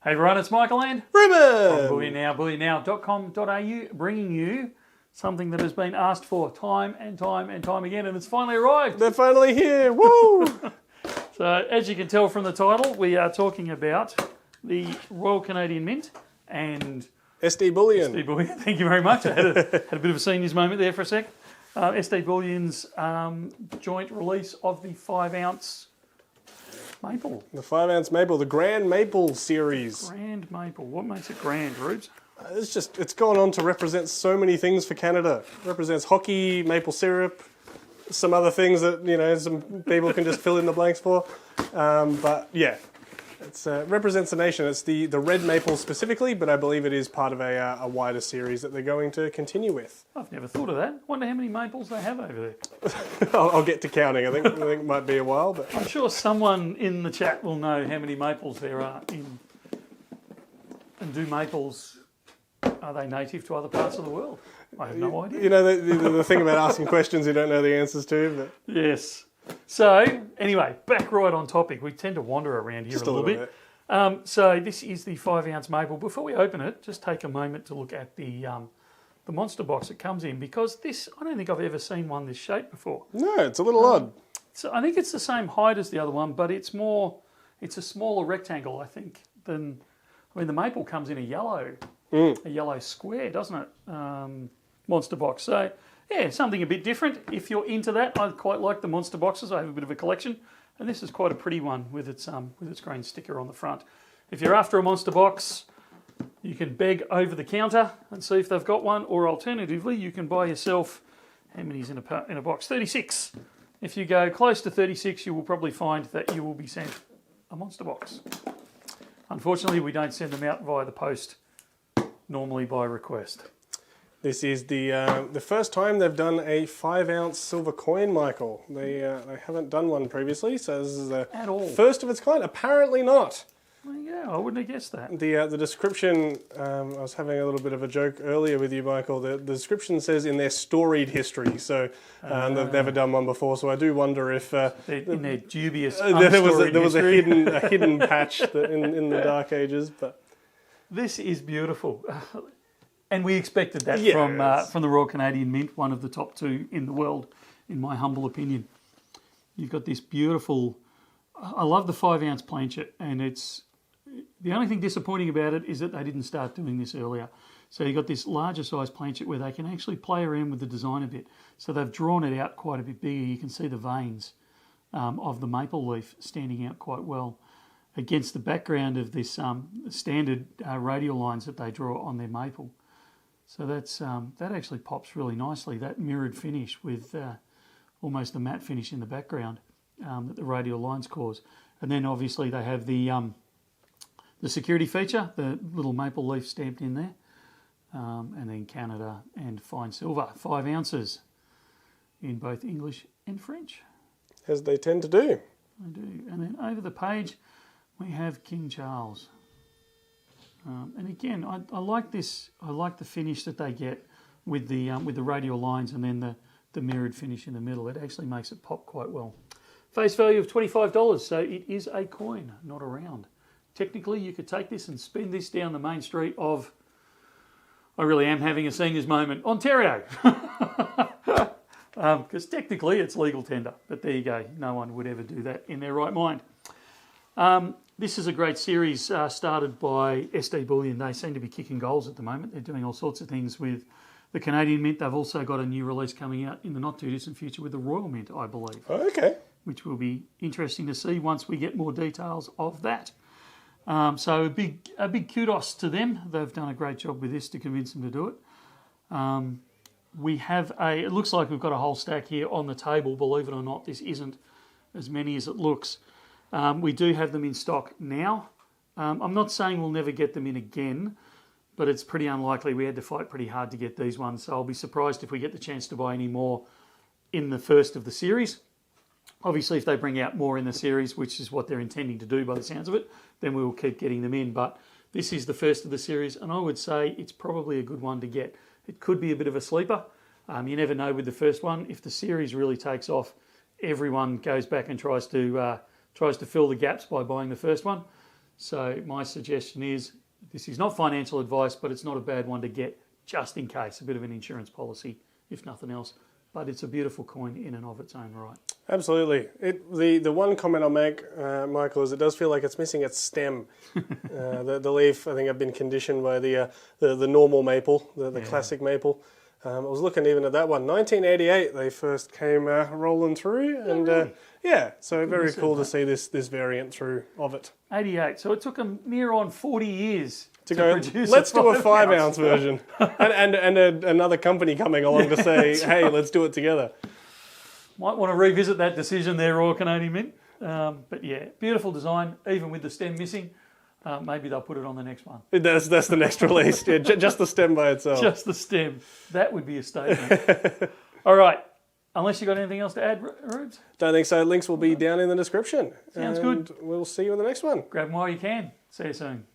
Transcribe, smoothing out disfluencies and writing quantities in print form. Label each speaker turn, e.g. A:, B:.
A: Hey everyone, it's Michael and
B: Ruben!
A: from Bullion Now, bullionnow.com.au, bringing you something that has been asked for time and time and time again, and it's finally arrived.
B: They're finally here, woo!
A: So, as you can tell from the title, we are talking about the Royal Canadian Mint and
B: SD Bullion.
A: SD Bullion. Thank you very much. I had a bit of a seniors moment there for a sec. SD Bullion's joint release of the 5-ounce maple.
B: The 5-ounce maple, the Grand Maple series.
A: Grand maple. What makes it grand, Rubes?
B: It's gone on to represent so many things for Canada. It represents hockey, maple syrup, some other things that, some people can just fill in the blanks for. But yeah, it represents the nation. It's the red maple specifically, but I believe it is part of a wider series that they're going to continue with.
A: I've never thought of that. Wonder how many maples they have over there.
B: I'll get to counting. I think it might be a while, but
A: I'm sure someone in the chat will know how many maples there are in. And do maples, are they native to other parts of the world? I have no idea.
B: The thing about asking questions you don't know the answers to. But
A: Yes. So, anyway, back right on topic. We tend to wander around here
B: just
A: a little bit. So this is the 5-ounce maple. Before we open it, just take a moment to look at the monster box it comes in, because this, I don't think I've ever seen one this shape before.
B: No, it's a little odd.
A: So I think it's the same height as the other one, but it's a smaller rectangle, I think, than, the maple comes in a yellow square, doesn't it? Monster box. So, yeah, something a bit different. If you're into that, I quite like the monster boxes. I have a bit of a collection, and this is quite a pretty one with its green sticker on the front. If you're after a monster box, you can beg over the counter and see if they've got one, or alternatively, you can buy yourself, how many's in a box? 36. If you go close to 36, you will probably find that you will be sent a monster box. Unfortunately, we don't send them out via the post, normally by request.
B: This is the first time they've done a 5-ounce silver coin, Michael. They haven't done one previously, so this is the first of its kind. Apparently not.
A: Well, yeah, I wouldn't have guessed that.
B: The description, I was having a little bit of a joke earlier with you, Michael. The description says in their storied history, so they've never done one before. So I do wonder if
A: in their dubious
B: there was a
A: history.
B: hidden patch in the dark ages. But
A: this is beautiful. And we expected that from the Royal Canadian Mint, one of the top 2 in the world, in my humble opinion. You've got this beautiful, I love the 5-ounce planchet, and the only thing disappointing about it is that they didn't start doing this earlier. So you've got this larger size planchet where they can actually play around with the design a bit. So they've drawn it out quite a bit bigger. You can see the veins of the maple leaf standing out quite well against the background of this standard radial lines that they draw on their maple. So that actually pops really nicely, that mirrored finish with almost a matte finish in the background that the radial lines cause. And then obviously they have the security feature, the little maple leaf stamped in there, and then Canada and fine silver, 5 ounces in both English and French.
B: As they tend to do.
A: They do. And then over the page we have King Charles. And again, I like this. I like the finish that they get with the radial lines and then the mirrored finish in the middle. It actually makes it pop quite well. Face value of $25, so it is a coin, not a round. Technically, you could take this and spend this down the main street of, I really am having a seniors moment, Ontario. Because technically it's legal tender, but there you go. No one would ever do that in their right mind. This is a great series started by SD Bullion. They seem to be kicking goals at the moment. They're doing all sorts of things with the Canadian Mint. They've also got a new release coming out in the not too distant future with the Royal Mint, I believe.
B: Oh, okay.
A: Which will be interesting to see once we get more details of that. So a big kudos to them. They've done a great job with this to convince them to do it. It looks like we've got a whole stack here on the table. Believe it or not, this isn't as many as it looks. We do have them in stock now. I'm not saying we'll never get them in again, but it's pretty unlikely. We had to fight pretty hard to get these ones, so I'll be surprised if we get the chance to buy any more in the first of the series. Obviously, if they bring out more in the series, which is what they're intending to do by the sounds of it, then we will keep getting them in. But this is the first of the series, and I would say it's probably a good one to get. It could be a bit of a sleeper. You never know with the first one. If the series really takes off, everyone goes back and tries to fill the gaps by buying the first one. So my suggestion is, this is not financial advice, but it's not a bad one to get just in case, a bit of an insurance policy, if nothing else. But it's a beautiful coin in and of its own right.
B: Absolutely. The one comment I'll make, Michael, is it does feel like it's missing its stem. The leaf, I think I've been conditioned by the normal maple, the classic maple. I was looking even at that one. 1988, they first came rolling through. And so very cool to see this variant through of it.
A: 88. So it took them near on 40 years
B: to go,
A: produce
B: let's do a 5-ounce version. and another company coming along to say, hey, let's do it together.
A: Might want to revisit that decision there, Royal Canadian Mint. But yeah, beautiful design, even with the stem missing. Maybe they'll put it on the next one.
B: That's the next release. Yeah, just the stem by itself.
A: Just the stem. That would be a statement. All right. Unless you got anything else to add, Rubes?
B: Don't think so. Links will be down in the description.
A: Sounds good.
B: We'll see you in the next one.
A: Grab them while you can. See you soon.